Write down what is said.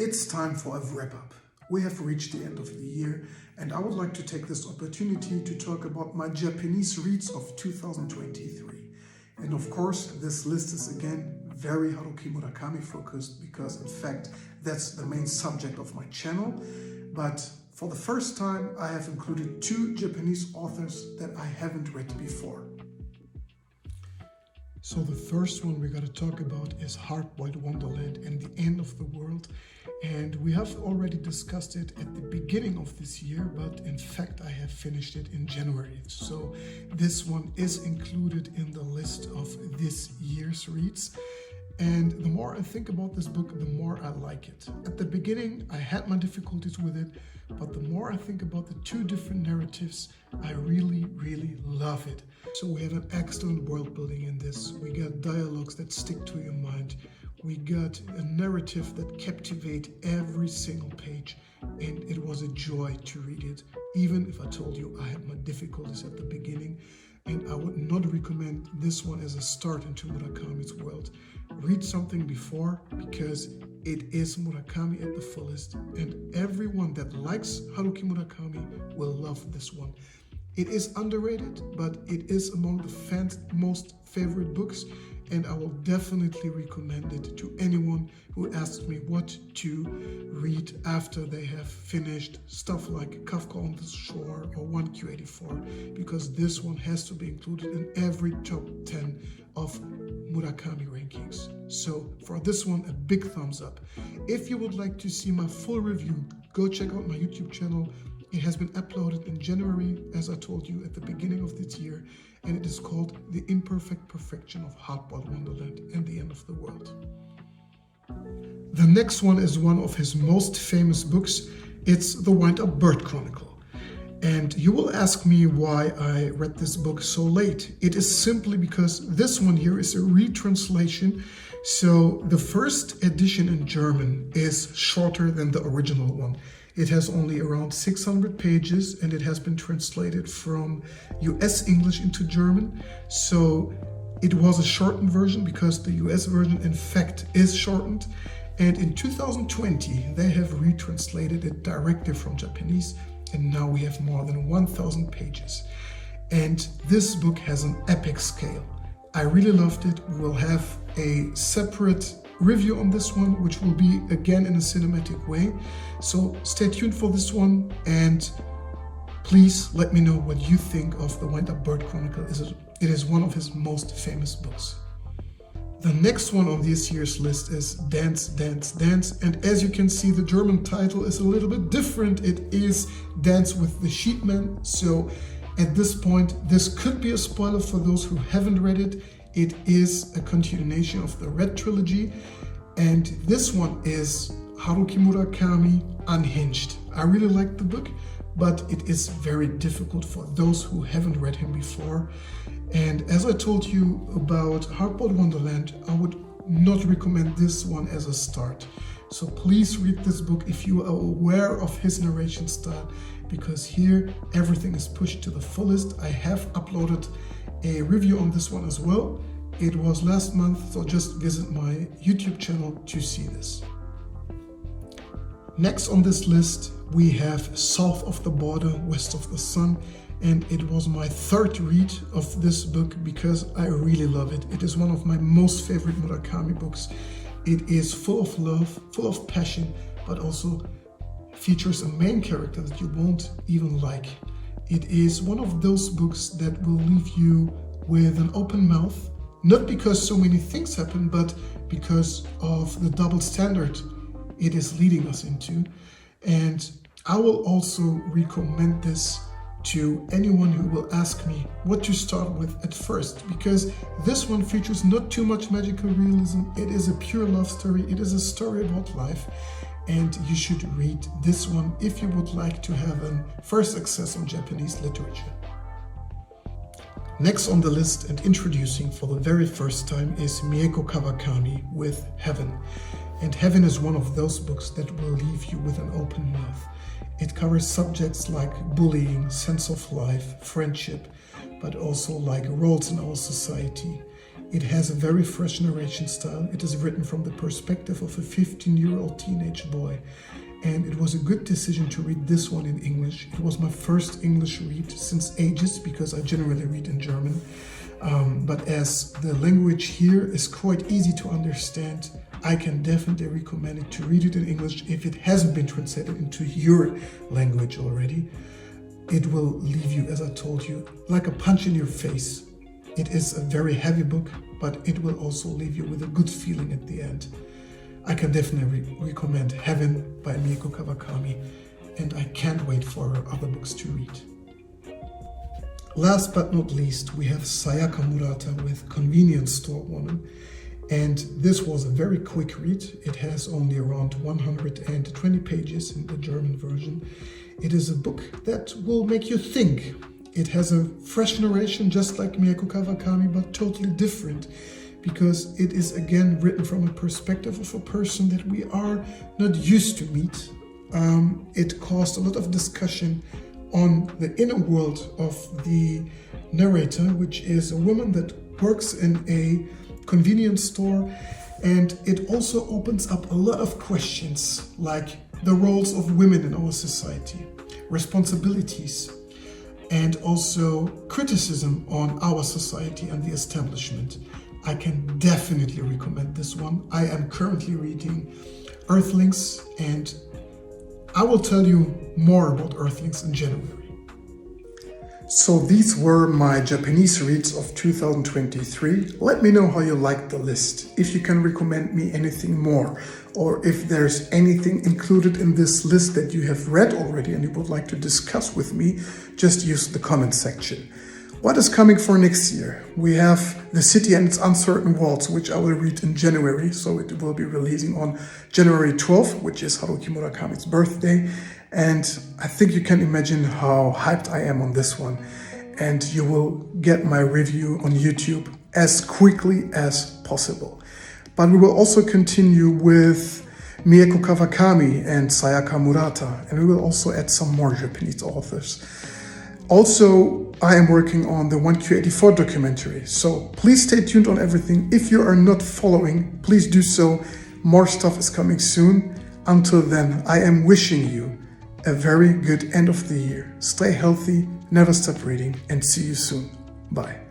It's time for a wrap-up. We have reached the end of the year, and I would like to take this opportunity to talk about my Japanese reads of 2023. And of course, this list is again very Haruki Murakami focused because in fact that's the main subject of my channel. But for the first time, I have included two Japanese authors that I haven't read before. So the first one we're going to talk about is Hardboiled Wonderland and the End of the World. And we have already discussed it at the beginning of this year, but in fact I have finished it in January. So this one is included in the list of this year's reads. And the more I think about this book, the more I like it. At the beginning, I had my difficulties with it, but the more I think about the two different narratives, I really, really love it. So we have an excellent world building in this. We got dialogues that stick to your mind. We got a narrative that captivates every single page, and it was a joy to read it, even if I told you I had my difficulties at the beginning. And I would not recommend this one as a start into Murakami's world. Read something before, because it is Murakami at the fullest, and everyone that likes Haruki Murakami will love this one. It is underrated, but it is among the fans' most favorite books, and I will definitely recommend it to anyone who asks me what to read after they have finished stuff like Kafka on the Shore or 1Q84, because this one has to be included in every top 10 of Murakami rankings. So for this one, a big thumbs up. If you would like to see my full review, go check out my YouTube channel. It has been uploaded in January, as I told you at the beginning of this year, and it is called The Imperfect Perfection of Hardboiled Wonderland and the End of the World. The next one is one of his most famous books. It's the Windup Bird Chronicle. And you will ask me why I read this book so late. It is simply because this one here is a retranslation. So the first edition in German is shorter than the original one. It has only around 600 pages, and it has been translated from US English into German. So it was a shortened version because the US version in fact is shortened. And in 2020, they have retranslated it directly from Japanese, and now we have more than 1,000 pages. And this book has an epic scale. I really loved it. We will have a separate review on this one, which will be again in a cinematic way. So stay tuned for this one, and please let me know what you think of the Windup Bird Chronicle. It is one of his most famous books. The next one on this year's list is Dance, Dance, Dance. And as you can see, the German title is a little bit different. It is Dance with the Sheepman. So at this point, this could be a spoiler for those who haven't read it. It is a continuation of the Red Trilogy. And this one is Haruki Murakami Unhinged. I really like the book, but it is very difficult for those who haven't read him before. And as I told you about Hardboiled Wonderland, I would not recommend this one as a start. So please read this book if you are aware of his narration style, because here everything is pushed to the fullest. I have uploaded a review on this one as well. It was last month, so just visit my YouTube channel to see this. Next on this list, we have South of the Border, West of the Sun. And it was my third read of this book because I really love it. It is one of my most favorite Murakami books. It is full of love, full of passion, but also features a main character that you won't even like. It is one of those books that will leave you with an open mouth, not because so many things happen, but because of the double standard it is leading us into. And I will also recommend this to anyone who will ask me what to start with at first, because this one features not too much magical realism. It is a pure love story. It is a story about life, and you should read this one if you would like to have a first access on Japanese literature. Next on the list, and introducing for the very first time, is Mieko Kawakami with Heaven. And Heaven is one of those books that will leave you with an open mouth. It covers subjects like bullying, sense of life, friendship, but also like roles in our society. It has a very fresh narration style. It is written from the perspective of a 15-year-old teenage boy. And it was a good decision to read this one in English. It was my first English read since ages, because I generally read in German. But as the language here is quite easy to understand, I can definitely recommend it to read it in English if it hasn't been translated into your language already. It will leave you, as I told you, like a punch in your face. It is a very heavy book, but it will also leave you with a good feeling at the end. I can definitely recommend Heaven by Mieko Kawakami, and I can't wait for her other books to read. Last but not least, we have Sayaka Murata with Convenience Store Woman, and this was a very quick read. It has only around 120 pages in the German version. It is a book that will make you think. It has a fresh narration just like Mieko Kawakami, but totally different, because it is again written from a perspective of a person that we are not used to meet. It caused a lot of discussion on the inner world of the narrator, which is a woman that works in a convenience store, and it also opens up a lot of questions like the roles of women in our society, responsibilities, and also criticism on our society and the establishment. I can definitely recommend this one. I am currently reading Earthlings, and I will tell you more about Earthlings in January. So these were my Japanese reads of 2023. Let me know how you liked the list, if you can recommend me anything more, or if there's anything included in this list that you have read already and you would like to discuss with me, just use the comment section. What is coming for next year? We have The City and Its Uncertain Walls, which I will read in January, so it will be releasing on January 12th, which is Haruki Murakami's birthday. And I think you can imagine how hyped I am on this one. And you will get my review on YouTube as quickly as possible. But we will also continue with Mieko Kawakami and Sayaka Murata, and we will also add some more Japanese authors. Also, I am working on the 1Q84 documentary, so please stay tuned on everything. If you are not following, please do so. More stuff is coming soon. Until then, I am wishing you a very good end of the year. Stay healthy, never stop reading, and see you soon. Bye.